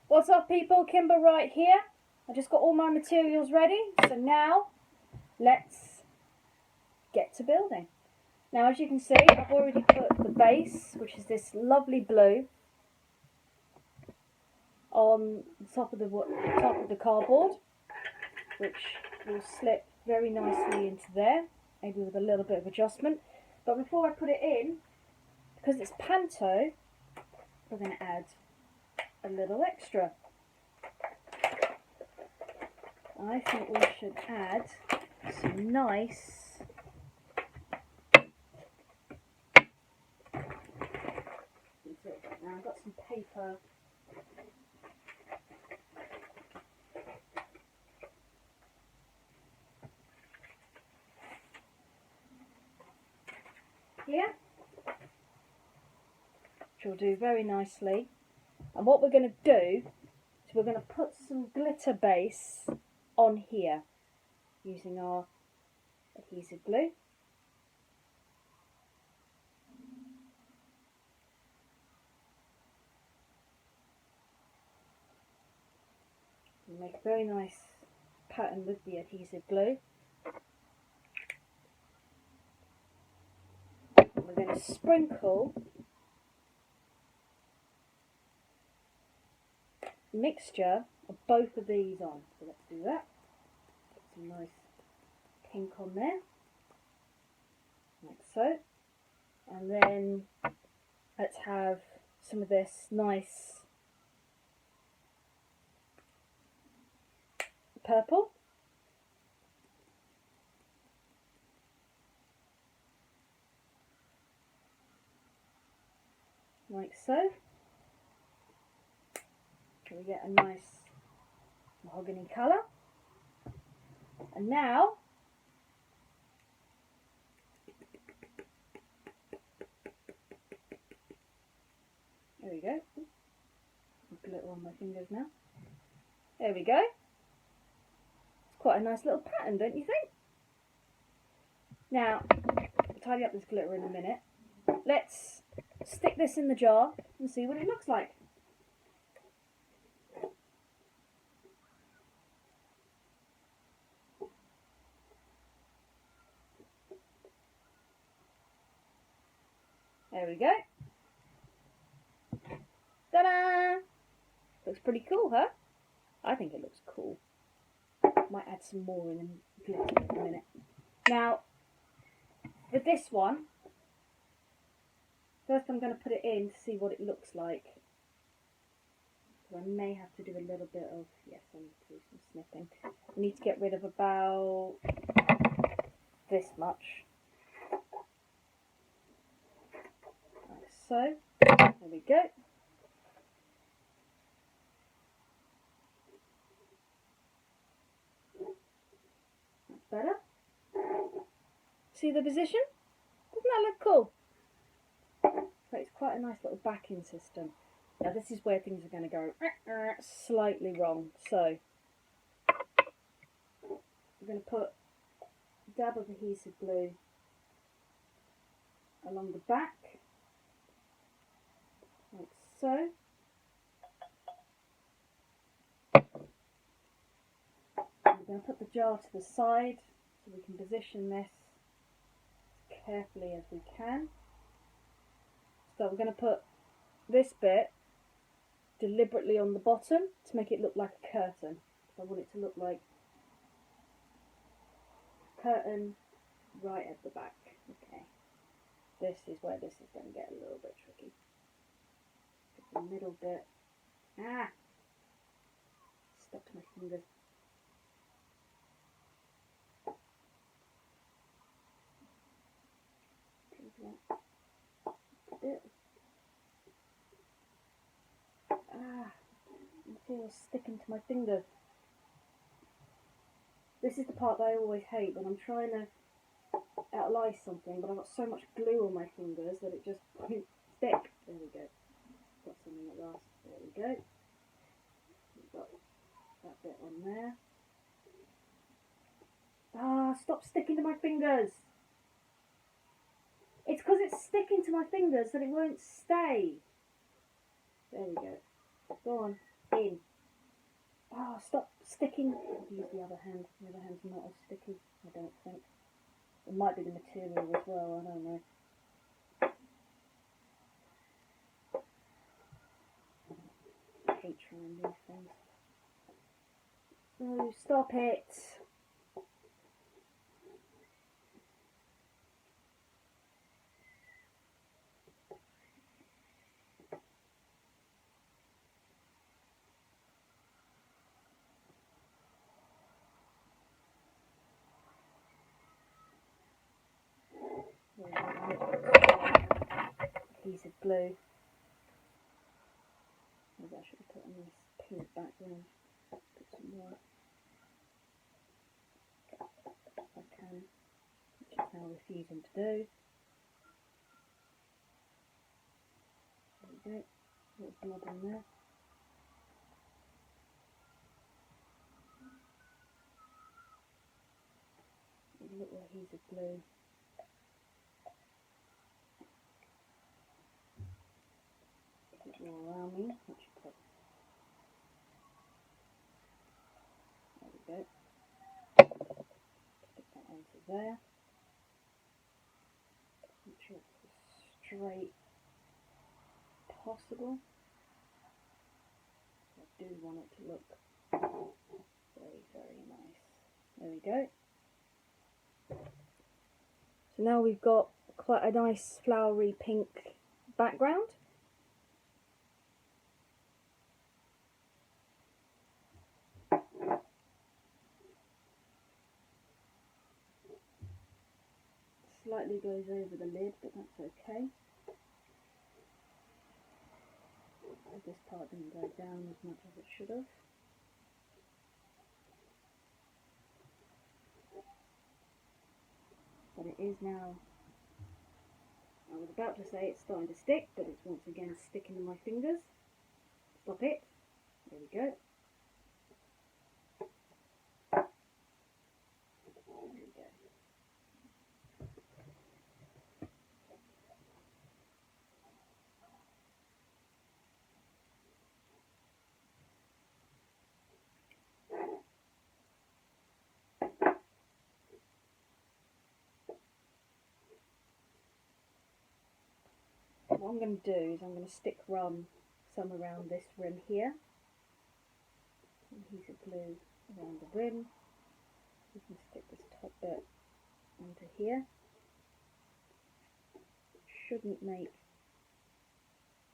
What's up people, Kimber right here. I just got all my materials ready, so now let's get to building. Now as you can see, I've already put the base, which is this lovely blue, on the top of the cardboard, which will slip very nicely into there, maybe with a little bit of adjustment. But before I put it in, because it's panto, we're going to add a little extra. I think we should add some nice now I've got some paper. Here, which will do very nicely. And what we're going to do is we're going to put some glitter base on here using our adhesive glue. We'll make a very nice pattern with the adhesive glue. We're going to sprinkle a mixture of both of these on. So let's do that. Put some nice pink on there, like so. And then let's have some of this nice purple. Like so. So we get a nice mahogany colour. And now there we go. Glitter on my fingers now. There we go. It's quite a nice little pattern, don't you think? Now, I'll tidy up this glitter in a minute. Let's stick this in the jar and see what it looks like. There we go. Ta-da! Looks pretty cool, huh? I think it looks cool. Might add some more in glitter in a minute. Now, with this one, first I'm going to put it in to see what it looks like. So I may have to do a little bit of, yes, I need to do some snipping. I need to get rid of about this much. Like so. There we go. That's better. See the position? Doesn't that look cool? So it's quite a nice little backing system. Now this is where things are going to go slightly wrong. So we're going to put a dab of adhesive glue along the back, like so. We're going to put the jar to the side so we can position this as carefully as we can. So we're going to put this bit deliberately on the bottom to make it look like a curtain. So I want it to look like a curtain right at the back. Okay, this is where this is going to get a little bit tricky. The middle bit. Stuck to my fingers. Bit. Material's sticking to my finger. This is the part that I always hate when I'm trying to outline something, but I've got so much glue on my fingers that it just won't stick. There we go. Got something at last. There we go. We've got that bit on there. Stop sticking to my fingers. It's because it's sticking to my fingers that it won't stay. There we go. Go on. in. Oh, stop sticking. I'll use the other hand. The other hand's not as sticky, I don't think. It might be the material as well, I don't know. I hate trying these things. So, stop it. Piece of glue. Maybe I should have put a nice pink background. Put some more if I can, which is now refusing to do. There we go. A little blob in there. A little adhesive glue. Put it all around me. Which you put. There we go. Stick that onto there. Make sure it's as straight as possible. I do want it to look very, very nice. There we go. So now we've got quite a nice flowery pink background. Slightly goes over the lid, but that's okay. This part didn't go down as much as it should have. But it is now, I was about to say it's starting to stick, but it's once again sticking in my fingers. Stop it. There we go. There we go. What I'm going to do is I'm going to stick some around this rim here. Some adhesive glue around the rim. You can stick this top bit onto here. Shouldn't make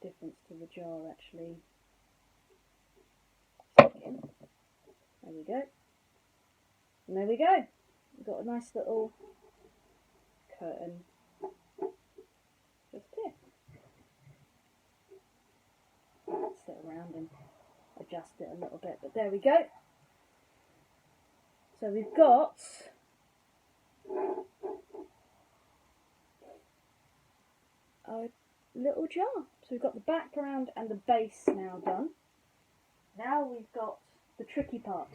difference to the jar actually. Stick in. There we go. And there we go. We've got a nice little curtain just here. I'll sit around and adjust it a little bit, but there we go. So we've got a little jar. So we've got the background and the base now done. Now we've got the tricky part,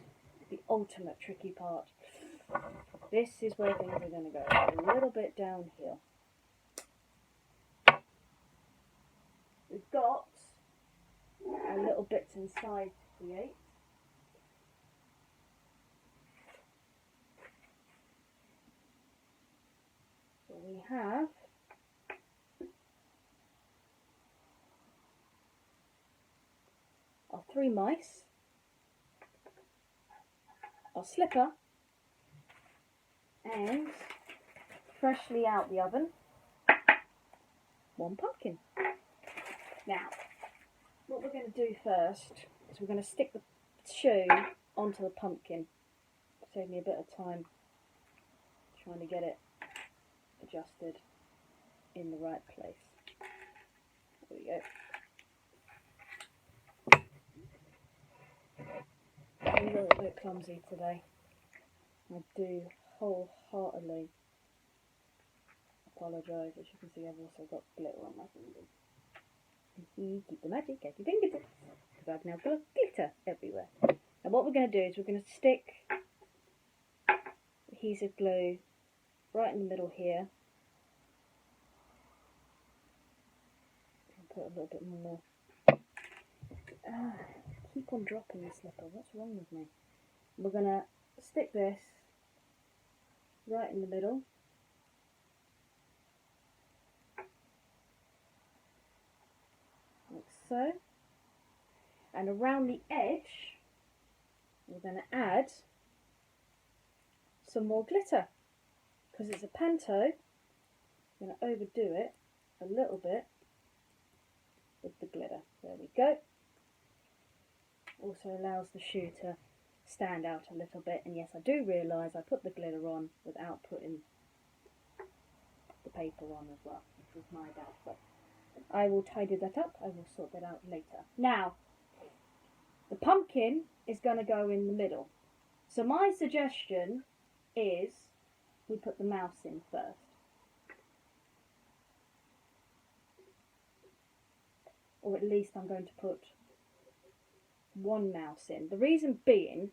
the ultimate tricky part. This is where things are going to go a little bit downhill. We've got our little bits inside to create. So we have our 3 mice, our slipper, and freshly out the oven, 1 pumpkin. Now, what we're going to do first is we're going to stick the shoe onto the pumpkin. Save me a bit of time trying to get it adjusted in the right place. There we go. I'm a little bit clumsy today. I do wholeheartedly apologise. As you can see, I've also got glitter on my fingers. Keep the magic at your fingertips, because I've now got glitter everywhere. And what we're going to do is we're going to stick adhesive glue right in the middle here. I'll put a little bit more. Keep keep on dropping the slipper. What's wrong with me? We're going to stick this right in the middle. Like so. And around the edge, we're going to add some more glitter. Because it's a panto, I'm going to overdo it a little bit with the glitter. There we go. Also allows the shoe to stand out a little bit. And yes, I do realise I put the glitter on without putting the paper on as well, which was my bad. But I will tidy that up. I will sort that out later. Now, the pumpkin is going to go in the middle. So my suggestion is we put the mouse in first. Or at least I'm going to put one mouse in. The reason being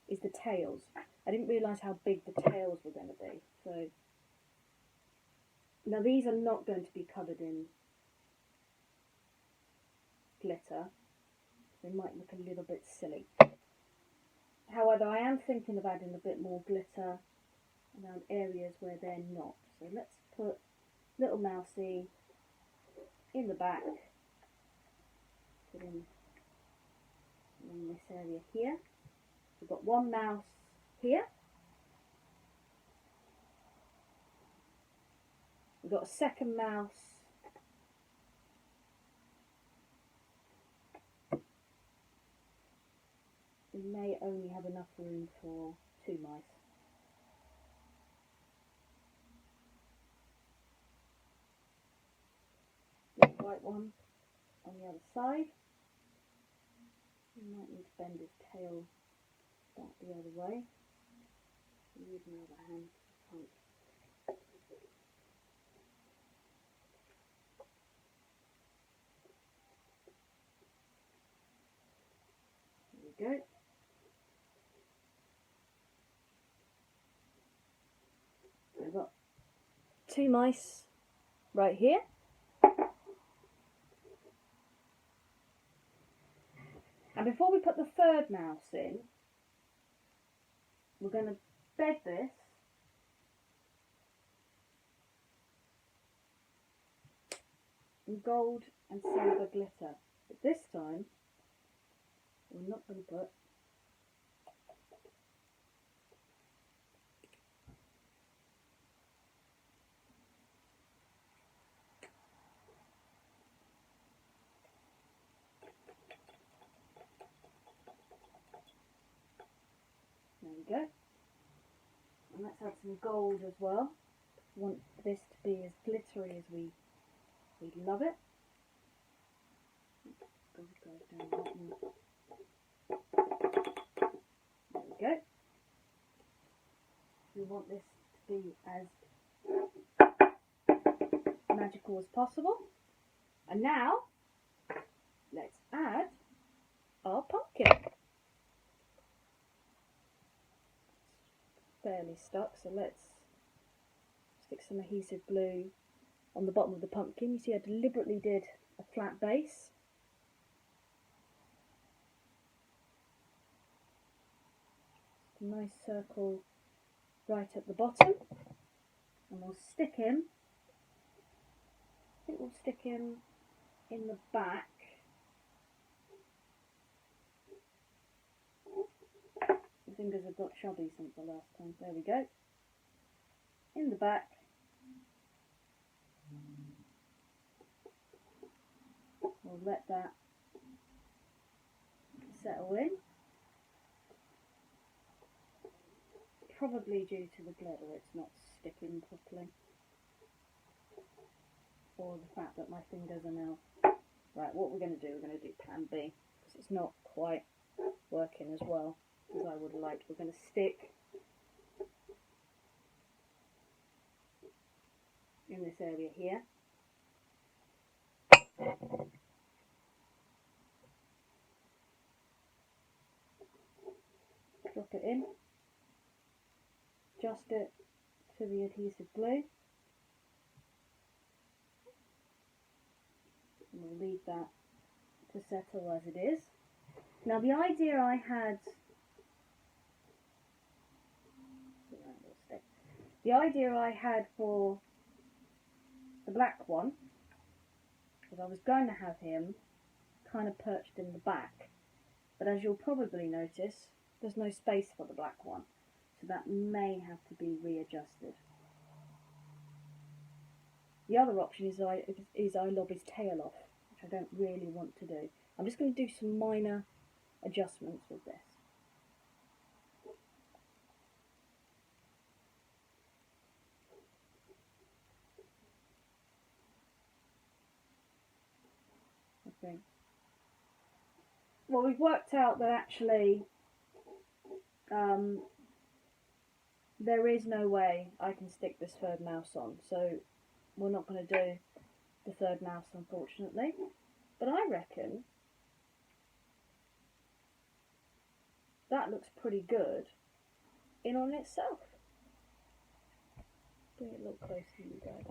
is the tails. I didn't realise how big the tails were going to be. So now these are not going to be covered in glitter. They might look a little bit silly. However, I am thinking of adding a bit more glitter around areas where they're not. So let's put little mousey in the back. Put in this area here. We've got one mouse here. We've got a second mouse we may only have enough room for 2 mice. The white one on the other side. We might need to bend his tail back the other way. Use my other hand to punch. There we go. So we've got 2 mice right here. And before we put the third mouse in, we're going to bed this in gold and silver glitter. But this time, we're not going to put there we go. And let's add some gold as well. We want this to be as glittery as we'd love it. Gold goes down a lot more. There we go. We want this to be as magical as possible. And now, let's add our pumpkin. Fairly stuck, so let's stick some adhesive glue on the bottom of the pumpkin. You see I deliberately did a flat base. A nice circle right at the bottom, and we'll stick him, I think we'll stick him in the back. The fingers have got chubby since the last time. There we go. In the back. We'll let that settle in. Probably due to the glitter, it's not sticking properly. Or the fact that my fingers are now... Right, what we're going to do, we're going to do plan B, because it's not quite working as well as I would like. We're going to stick in this area here. Drop it in. Adjust it to the adhesive glue. And we'll leave that to settle as it is. Now the idea I had, for the black one was I was going to have him kind of perched in the back, but as you'll probably notice, there's no space for the black one, so that may have to be readjusted. The other option is I lob his tail off, which I don't really want to do. I'm just going to do some minor adjustments with this. Okay. Well, we've worked out that actually there is no way I can stick this third mouse on, so we're not going to do the third mouse, unfortunately. But I reckon that looks pretty good in on itself. Bring it a little closer to you guys.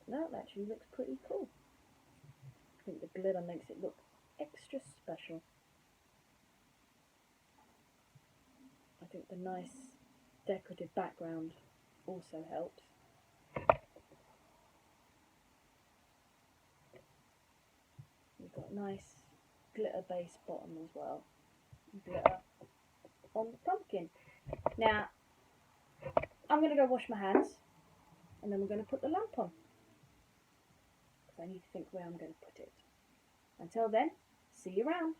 That actually looks pretty cool. I think the glitter makes it look extra special. I think the nice decorative background also helps. We've got nice glitter base bottom as well. Glitter on the pumpkin. Now, I'm going to go wash my hands and then we're going to put the lamp on. Because I need to think where I'm going to put it. Until then, see you around.